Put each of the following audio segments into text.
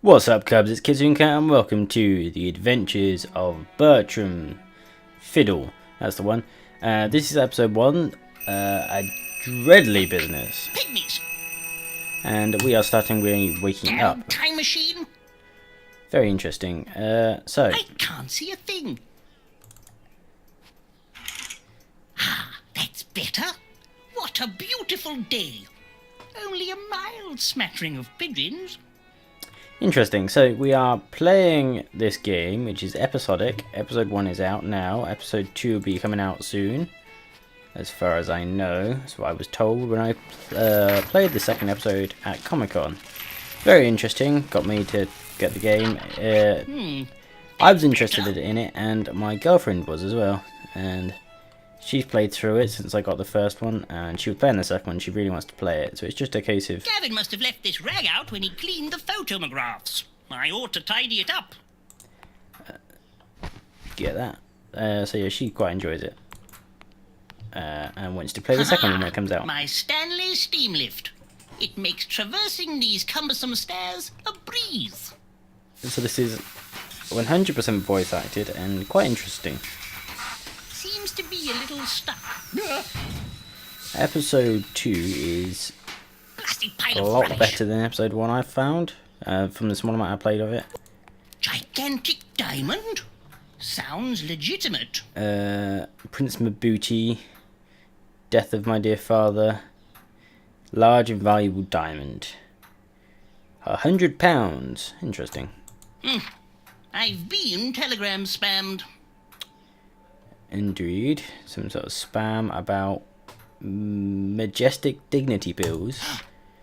What's up, Cubs? It's Kitsune and welcome to the Adventures of Bertram Fiddle. That's the one. This is episode 1, a dreadly business. Pygmies! And we are starting with waking up. Time machine? Very interesting. I can't see a thing. Ah, that's better. What a beautiful day. Only a mild smattering of pigeons. Interesting. So we are playing this game, which is episodic. Episode 1 is out now. Episode 2 will be coming out soon, as far as I know. That's what I was told when I played the second episode at Comic-Con. Very interesting. Got me to get the game. I was interested in it, and my girlfriend was as well. And she's played through it since I got the first one, and she was playing the second one. She really wants to play it, so it's just a case of... Gavin must have left this rag out when he cleaned the photomographs. I ought to tidy it up. Get that. So yeah, she quite enjoys it. And wants to play the second one when it comes out. My Stanley steam lift. It makes traversing these cumbersome stairs a breeze. So this is 100% voice acted and quite interesting. Seems to be a little stuck. Episode 2 is Plastic pile a of lot rubbish. better than episode 1 I've found. From the small amount I played of it. Gigantic diamond? Sounds legitimate. Prince Mabuti, Death of My Dear Father, Large and Valuable Diamond. £100. Interesting. I've been telegram spammed. Indeed. Some sort of spam about majestic dignity pills.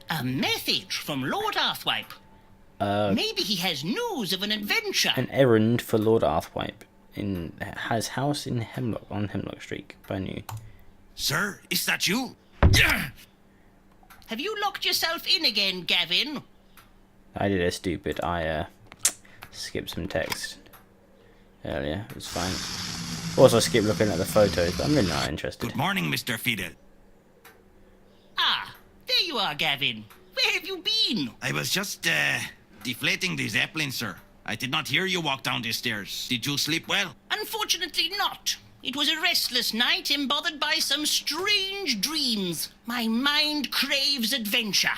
A message from Lord Arthwipe. Maybe he has news of an adventure. An errand for Lord Arthwipe in his house in Hemlock Street. Brand new. Sir, is that you? Have you locked yourself in again, Gavin? I did a stupid. I skipped some text earlier. It was fine. Also, skipped looking at the photos, but I'm really not interested. Good morning, Mr. Fiddle. Ah, there you are, Gavin. Where have you been? I was just, deflating the Zeppelin, sir. I did not hear you walk down the stairs. Did you sleep well? Unfortunately not. It was a restless night embothered by some strange dreams. My mind craves adventure.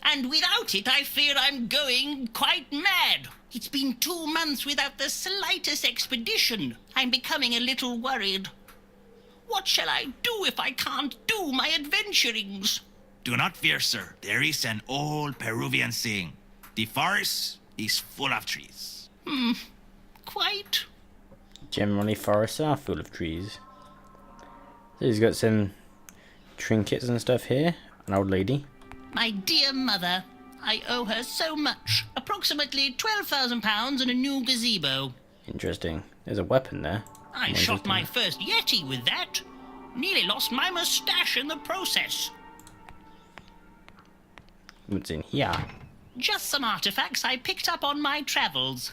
And without it, I fear I'm going quite mad. It's been 2 months without the slightest expedition. I'm becoming a little worried. What shall I do if I can't do my adventurings? Do not fear, sir. There is an old Peruvian saying. The forest is full of trees. Quite. Generally, forests are full of trees. So he's got some trinkets and stuff here. An old lady. My dear mother, I owe her so much. Approximately £12,000 and a new gazebo. Interesting. There's a weapon there. I shot my first Yeti with that. Nearly lost my moustache in the process. What's in here? Just some artifacts I picked up on my travels.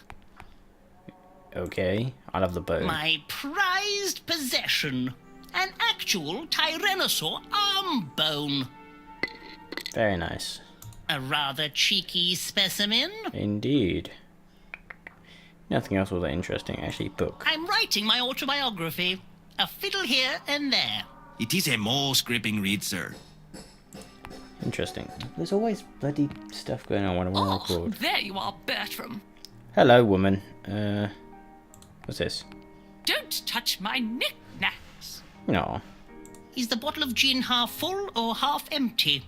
Okay. I love the bow. My prized possession. An actual Tyrannosaur arm bone. Very nice. A rather cheeky specimen. Indeed. Nothing else was that interesting. Actually, book. I'm writing my autobiography. A fiddle here and there. It is a most gripping read, sir. Interesting. There's always bloody stuff going on when I want to record. There you are, Bertram. Hello, woman. What's this? Don't touch my knickknacks. No. Is the bottle of gin half full or half empty?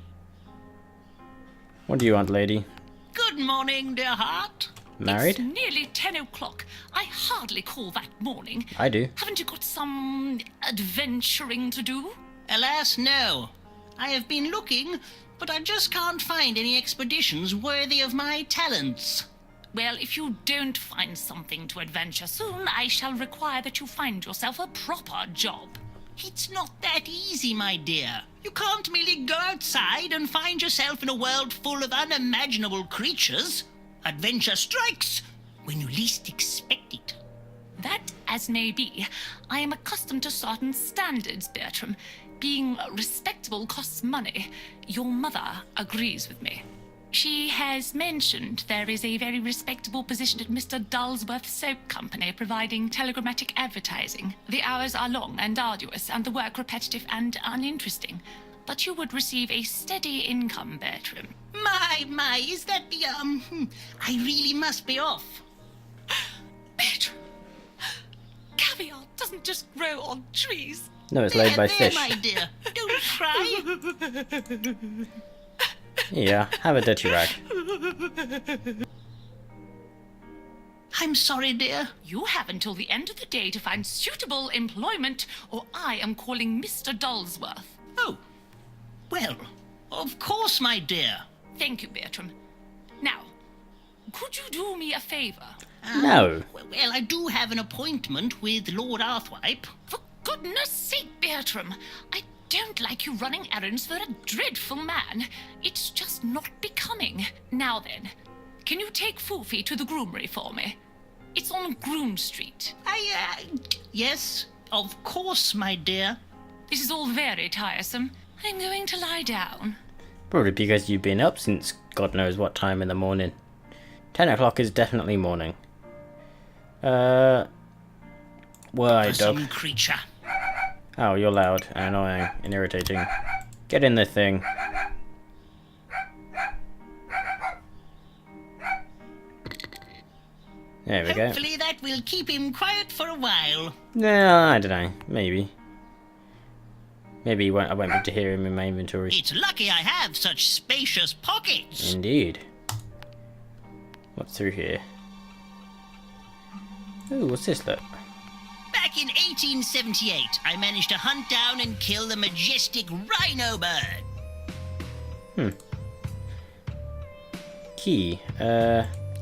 What do you want, lady? Good morning, dear heart. Married? It's nearly 10 o'clock. I hardly call that morning. I do. Haven't you got some adventuring to do? Alas, no. I have been looking, but I just can't find any expeditions worthy of my talents. Well, if you don't find something to adventure soon, I shall require that you find yourself a proper job. It's not that easy, my dear. You can't merely go outside and find yourself in a world full of unimaginable creatures. Adventure strikes when you least expect it. That as may be, I am accustomed to certain standards, Bertram. Being respectable costs money. Your mother agrees with me. She has mentioned there is a very respectable position at Mr. Dullsworth's soap company providing telegrammatic advertising. The hours are long and arduous, and the work repetitive and uninteresting. But you would receive a steady income, Bertram. My, is that the, I really must be off. Bertram! Caviar doesn't just grow on trees. No, it's laid by There, fish. my dear. Don't cry. Yeah, have a dirty rag. I'm sorry, dear. You have until the end of the day to find suitable employment, or I am calling Mr. Dullsworth. Oh, well, of course, my dear. Thank you, Bertram. Now, could you do me a favour? No. Well, I do have an appointment with Lord Arthwipe. For goodness sake, Bertram, I don't like you running errands for a dreadful man. It's just not becoming. Now then, can you take Foofy to the groomery for me? It's on Groom Street. Yes, of course, my dear. This is all very tiresome. I'm going to lie down. Probably because you've been up since God knows what time in the morning. 10 o'clock is definitely morning. Why, dog? Some creature. Oh, you're loud and annoying and irritating. Get in the thing. There we go. Hopefully that will keep him quiet for a while. Yeah, I don't know. Maybe. Maybe I won't be able to hear him in my inventory. It's lucky I have such spacious pockets. Indeed. What's through here? Ooh, what's this look? Back in 1878, I managed to hunt down and kill the majestic rhino bird. Key.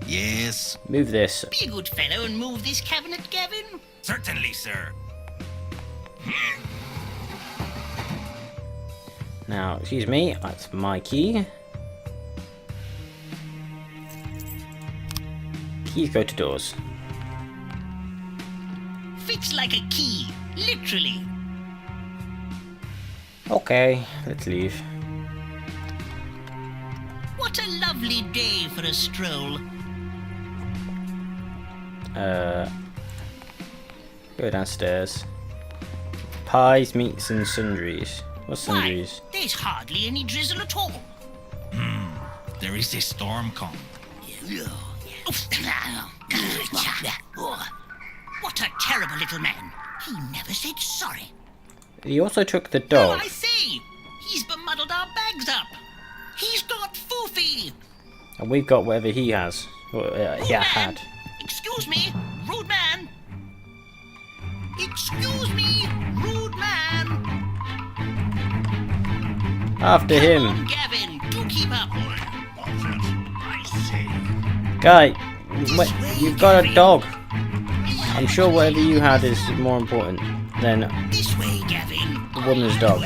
Yes, Move this. Be a good fellow and move this cabinet, Gavin. certainly, sir. Now, excuse me, that's my key. Keys go to doors. Fits like a key, literally. Okay, let's leave. What a lovely day for a stroll. Go downstairs. Pies, meats, and sundries. What's Why, sundries? there's hardly any drizzle at all. There is a storm come. What a terrible little man. He never said sorry. He also took the Oh, dog. I say, he's bemuddled our bags up. He's got Foofy. And we've got whatever he has. Or, Rude yeah, man. had. Excuse me, rude man. Excuse me, rude man. After Come him. on, Gavin, do keep up. I say. Guy, This way, you've got a Gavin. dog. I'm sure whatever you had is more important than This way, Gavin. the woman's dog.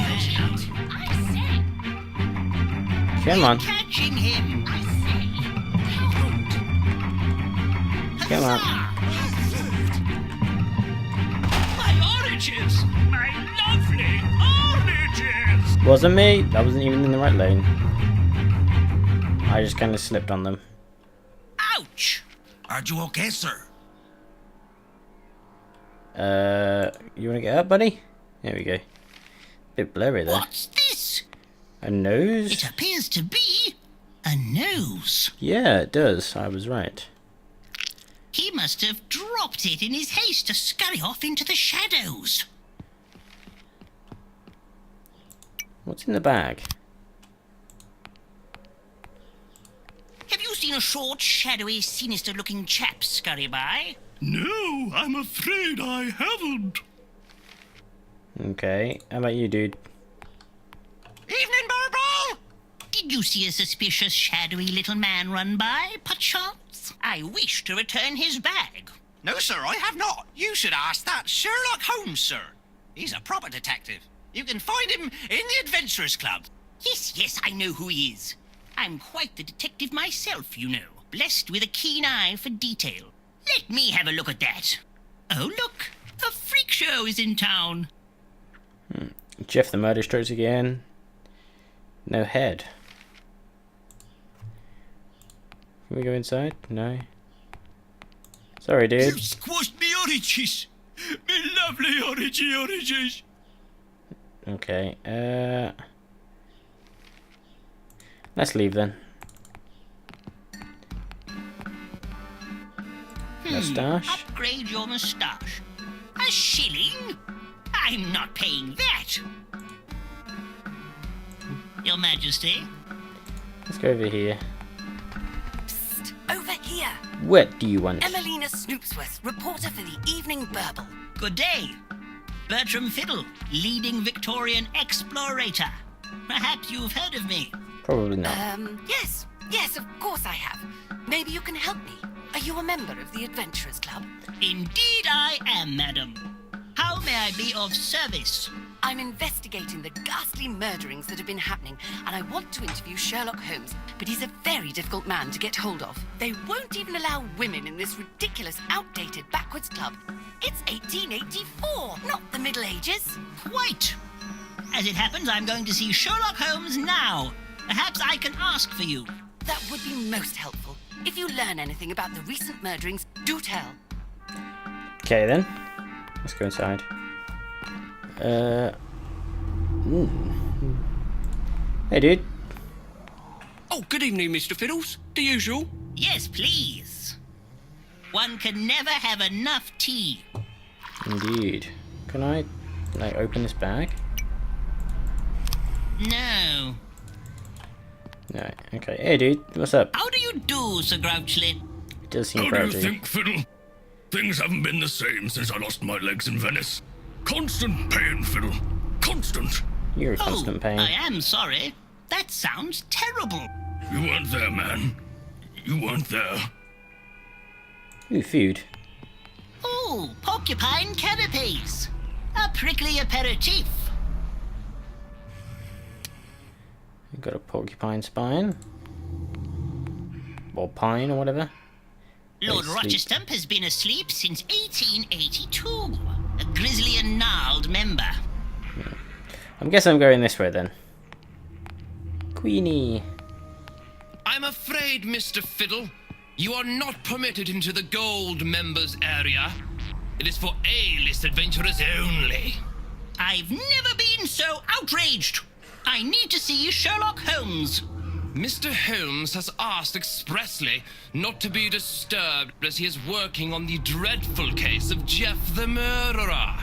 Come on. Catching him. Come on. My oranges! My lovely oranges! Wasn't me. That wasn't even in the right lane. I just kind of slipped on them. Ouch! Are you okay, sir? You wanna get up, buddy? There we go. Bit blurry there. What's this? A nose? It appears to be a nose. Yeah, it does. I was right. He must have dropped it in his haste to scurry off into the shadows. What's in the bag? Have you seen a short, shadowy, sinister-looking chap scurry by? No, I'm afraid I haven't. Okay. How about you, dude? Evening, Burble! Did you see a suspicious, shadowy little man run by, perchance? I wish to return his bag. No, sir, I have not. You should ask that Sherlock Holmes, sir. He's a proper detective. You can find him in the Adventurers Club. Yes, I know who he is. I'm quite the detective myself, you know. Blessed with a keen eye for detail. Let me have a look at that. Oh, look! A freak show is in town. Geoff the Murderer strokes again. No head. Can we go inside? No. Sorry, dude. You've squashed me oranges! Me lovely oranges! Okay, let's leave then. Moustache. Upgrade your moustache. A shilling? I'm not paying that. Your Majesty? Let's go over here. Psst, over here. What do you want? Emelina Snoopsworth, reporter for the Evening Burble. Good day. Bertram Fiddle, leading Victorian explorator. Perhaps you've heard of me. Probably not. Yes, of course I have. Maybe you can help me. Are you a member of the Adventurers Club? Indeed I am, madam. How may I be of service? I'm investigating the ghastly murderings that have been happening, and I want to interview Sherlock Holmes, but he's a very difficult man to get hold of. They won't even allow women in this ridiculous, outdated, backwards club. It's 1884, not the Middle Ages. Quite. As it happens, I'm going to see Sherlock Holmes now. Perhaps I can ask for you. That would be most helpful. If you learn anything about the recent murderings, do tell. Okay then. Let's go inside. Hey, dude. Oh, good evening, Mr. Fiddles. The usual. Yes, please. One can never have enough tea. Indeed. Can I, like, open this bag? No. No. Okay. Hey, dude. What's up? How do you do, Sir Grouchlet? It does seem How do you grouchy. think, Fiddle? Things haven't been the same since I lost my legs in Venice. Constant pain, Fiddle. Constant. You're a constant pain. I am sorry. That sounds terrible. You weren't there, man. You weren't there. Ooh, food. Oh, porcupine canapes. A prickly aperitif. We've got a porcupine spine. Or pine, or whatever. Lord Asleep. Rochestamp has been asleep since 1882. A grisly and gnarled member. I'm guessing I'm going this way then. Queenie. I'm afraid, Mr. Fiddle, you are not permitted into the gold members area. It is for A-list adventurers only. I've never been so outraged. I need to see Sherlock Holmes. Mr. Holmes has asked expressly not to be disturbed as he is working on the dreadful case of Geoff the Murderer.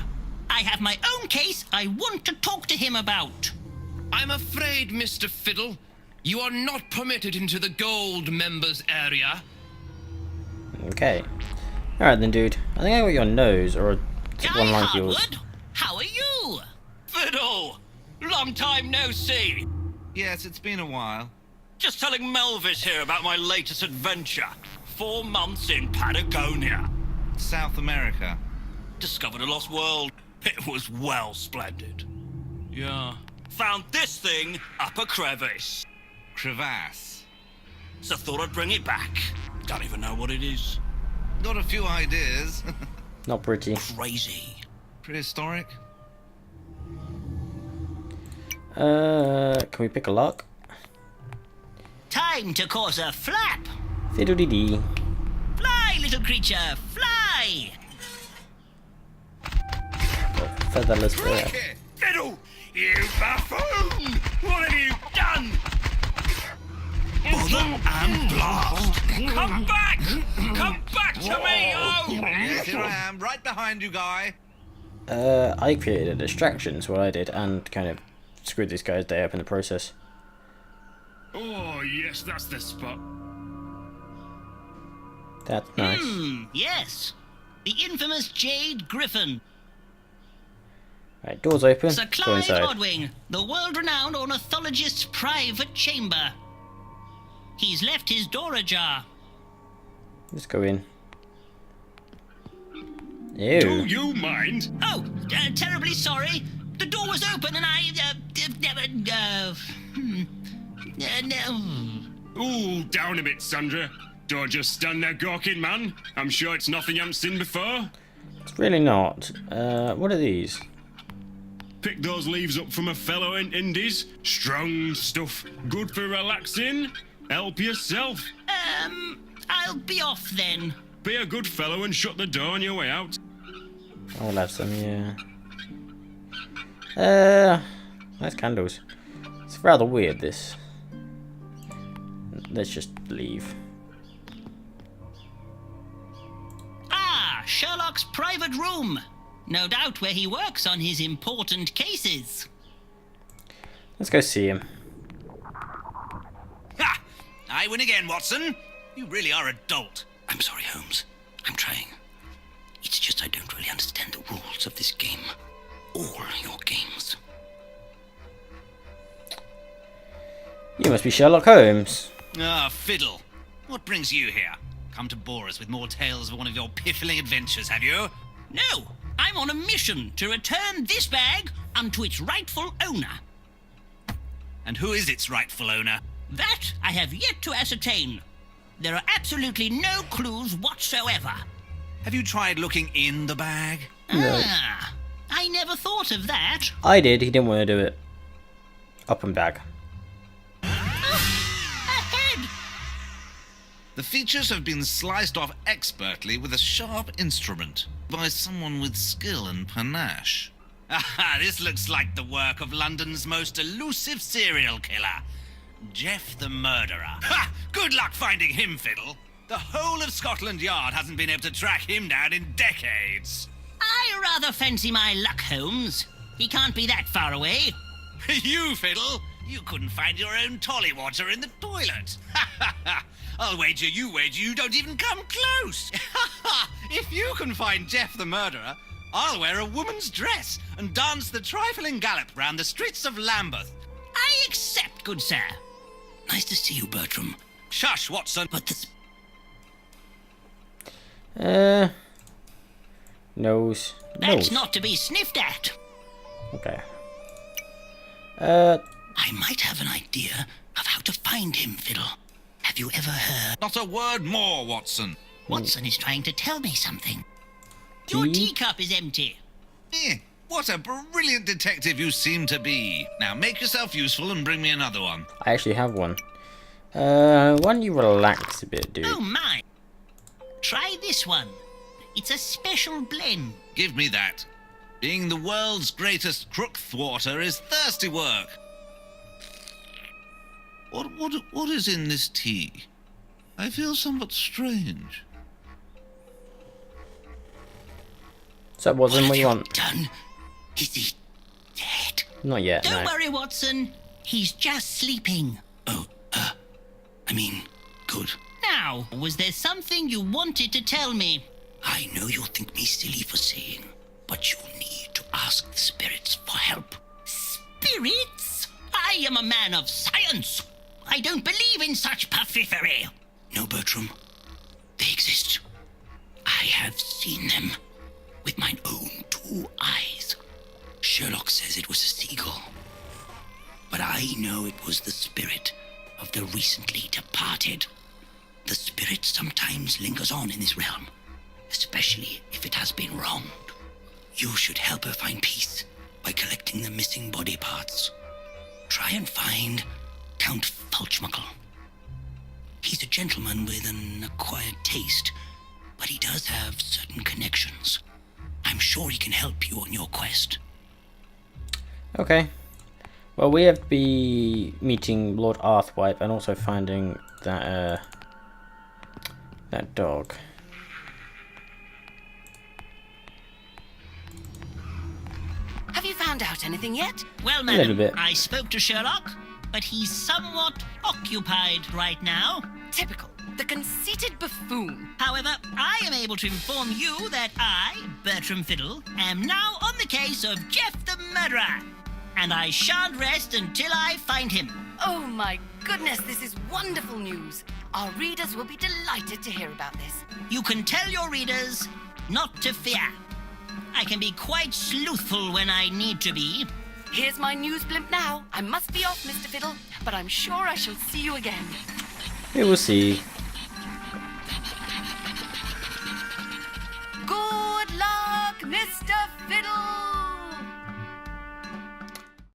I have my own case I want to talk to him about. I'm afraid, Mr. Fiddle, you are not permitted into the gold members area. Okay. Alright then, dude. I think I got your nose, or Guy one like yours. Hardwood, how are you? Fiddle! Long time no see. Yes, it's been a while. Just telling Melvis here about my latest adventure. 4 months in Patagonia. South America. Discovered a lost world. It was well splendid. Yeah. Found this thing up a crevice. Crevasse. So thought I'd bring it back. Don't even know what it is. Got a few ideas. Not pretty. Crazy. Prehistoric. Can we pick a lock? Time to cause a flap. Fiddle-dee-dee. Fly, little creature, fly. Featherless bear. Fiddle! You buffoon! What have you done? Bother and blast! Come back! Come back to me, oh! Yes, here I am, right behind you, Guy. I created a distraction, is what I did, and kind of screwed this guy's day up in the process. Oh, yes, that's the spot. That's nice. Yes. The infamous Jade Griffin. Right, doors open. Sir Go Clive inside. Odwing, the world-renowned ornithologist's private chamber. He's left his door ajar. Let's go in. Ew. Do you mind? Oh, terribly sorry. The door was open and I, no. Ooh, down a bit, Sandra. Don't just stand there gawking, man. I'm sure it's nothing you haven't seen before. It's really not. What are these? Pick those leaves up from a fellow in Indies. Strong stuff. Good for relaxing. Help yourself. I'll be off then. Be a good fellow and shut the door on your way out. I'll have some, yeah. Nice candles. It's rather weird, this. Let's just leave. Ah, Sherlock's private room. No doubt where he works on his important cases. Let's go see him. Ha! I win again, Watson. You really are a dolt. I'm sorry, Holmes. I'm trying. It's just I don't really understand the rules of this game. All your games. You must be Sherlock Holmes. Ah, Fiddle. What brings you here? Come to bore us with more tales of one of your piffling adventures, have you? No, I'm on a mission to return this bag unto its rightful owner. And who is its rightful owner? That I have yet to ascertain. There are absolutely no clues whatsoever. Have you tried looking in the bag? Ah, I never thought of that. I did, he didn't want to do it. Up and back. Ahead! The features have been sliced off expertly with a sharp instrument by someone with skill and panache. Aha, this looks like the work of London's most elusive serial killer, Geoff the Murderer. Ha! Good luck finding him, Fiddle. The whole of Scotland Yard hasn't been able to track him down in decades. I rather fancy my luck, Holmes. He can't be that far away. You, Fiddle, you couldn't find your own tollywater in the toilet. I'll wager you don't even come close. If you can find Geoff the Murderer, I'll wear a woman's dress and dance the trifling gallop round the streets of Lambeth. I accept, good sir. Nice to see you, Bertram. Shush, Watson. But this... Nose. That's not to be sniffed at. Okay. I might have an idea of how to find him, Fiddle. Have you ever heard? Not a word more, Watson. Watson is trying to tell me something. Your teacup is empty. What a brilliant detective you seem to be. Now make yourself useful and bring me another one. I actually have one. Why don't you relax a bit, dude? Oh my. Try this one. It's a special blend. Give me that. Being the world's greatest crook thwarter is thirsty work. What is in this tea? I feel somewhat strange. So, Watson, what do you want? Done. Is he dead? Not yet, Don't no. worry, Watson. He's just sleeping. Oh, good. Now, was there something you wanted to tell me? I know you'll think me silly for saying, but you need to ask the spirits for help. Spirits? I am a man of science. I don't believe in such puffery. No, Bertram. They exist. I have seen them with mine own 2 eyes. Sherlock says it was a seagull, but I know it was the spirit of the recently departed. The spirit sometimes lingers on in this realm, especially if it has been wronged. You should help her find peace by collecting the missing body parts. Try and find Count Fulchmuckle. He's a gentleman with an acquired taste, but he does have certain connections. I'm sure he can help you on your quest. Okay. Well, we have to be meeting Lord Arthwipe and also finding that, that dog. Have you found out anything yet? Well, A little madam, bit. I spoke to Sherlock, but he's somewhat occupied right now. Typical. The conceited buffoon. However, I am able to inform you that I, Bertram Fiddle, am now on the case of Geoff the Murderer, and I shan't rest until I find him. Oh my goodness, this is wonderful news. Our readers will be delighted to hear about this. You can tell your readers not to fear. I can be quite sleuthful when I need to be. Here's my news blimp now. I must be off, Mr. Fiddle, but I'm sure I shall see you again. We will see.